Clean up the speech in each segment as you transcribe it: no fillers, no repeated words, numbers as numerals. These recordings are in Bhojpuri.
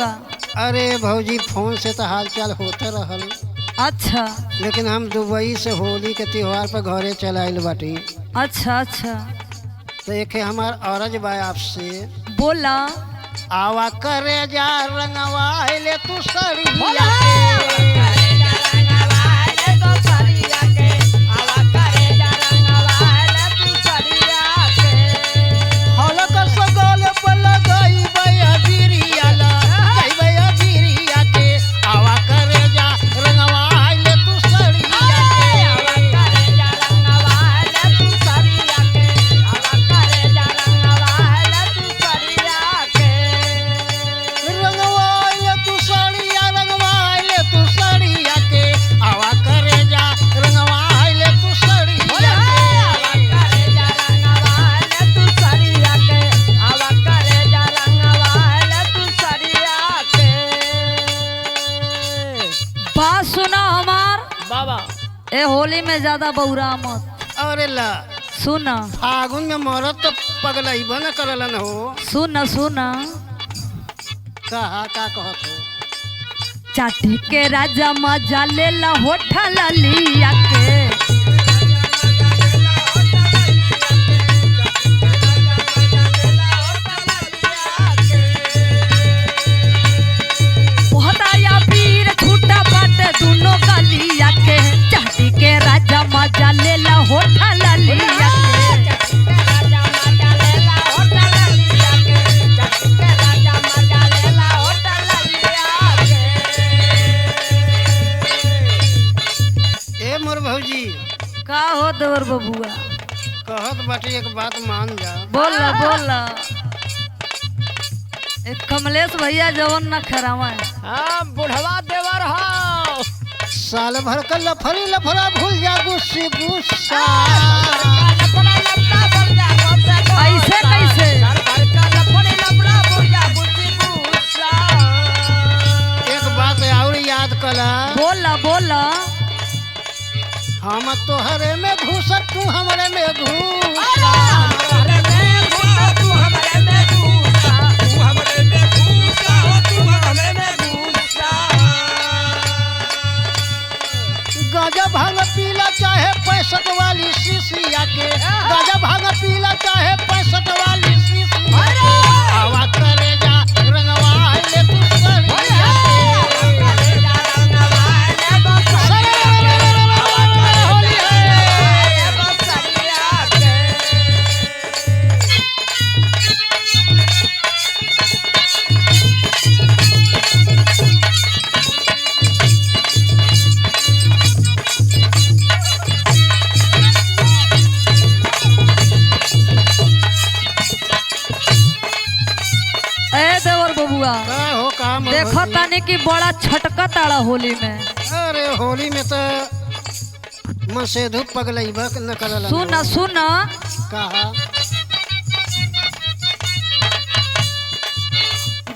बबुआ? अरे भौजी फोन से तो हाल चाल होते रहल, अच्छा लेकिन हम दुबई से होली के त्योहार पर घरे चल आइल बाटी। अच्छा अच्छा, तो एक हमार अरज बा आपसे, बोला। आवा करे जा रंगवाइले तू सड़िया ए होली में ज्यादा बौरा मत। अरे ला सुन, फागुन में मरद तो पगलैबा न करलन हो। सुन सुन, कहा का कहत हो? चाटी के राजा मजा लेला होठा लिया के, बहुताया पीर छूटा बाटे दोनों गलिया के, चाटी के राजा मजा लेला होठा लिया के। मोर भौजी का हो देवर बबुआ? कहत बाटी एक बात मान जा। बोला बोला। एक कमलेश भैया जवन न खरावा है। हाँ बुढ़वा देवर हो। साल भर का लफड़ी लफड़ा भूल जा गुस्से गुस्सा। ऐसे कैसे? एक बात और याद कला। बोला बोला। हम तोहरे में घुस तू हमरे में घुस। गाजा भांग पीला चाहे 65 वाली शीशिया के, गाजा भांग पीला चाहे 65 वाली शीशिया के, आवा करे जा रंगवाइले तू सड़िया हो काम। देखो तानी कि बड़ा छटका ताड़ा होली में। अरे होली में तो मन से धूप पगलैबा न करला। सुन सुन, कहा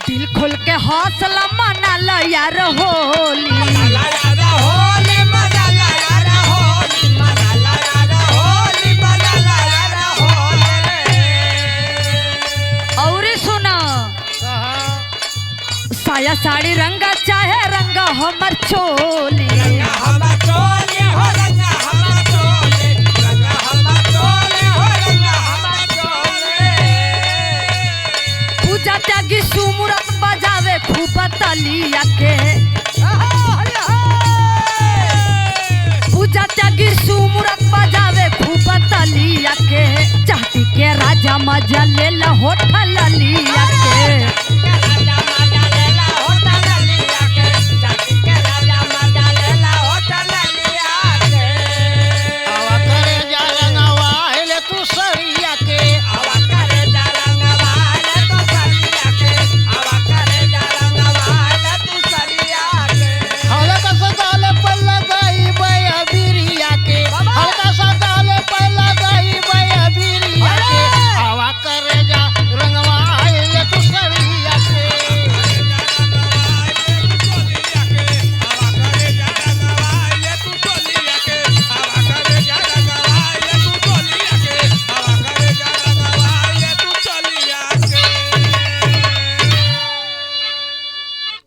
दिल खोल के हौसला मना ला यार होली। और सुना, साया साड़ी रंगा चाहे रंगा हमर चोली, पूजा त्यागी सुमुरत बजावे खूब तलिया के, पूजा त्यागी सुमुरत बजावे खूब तलिया के, चाटी के राजा मजा लेला होठा लिया के।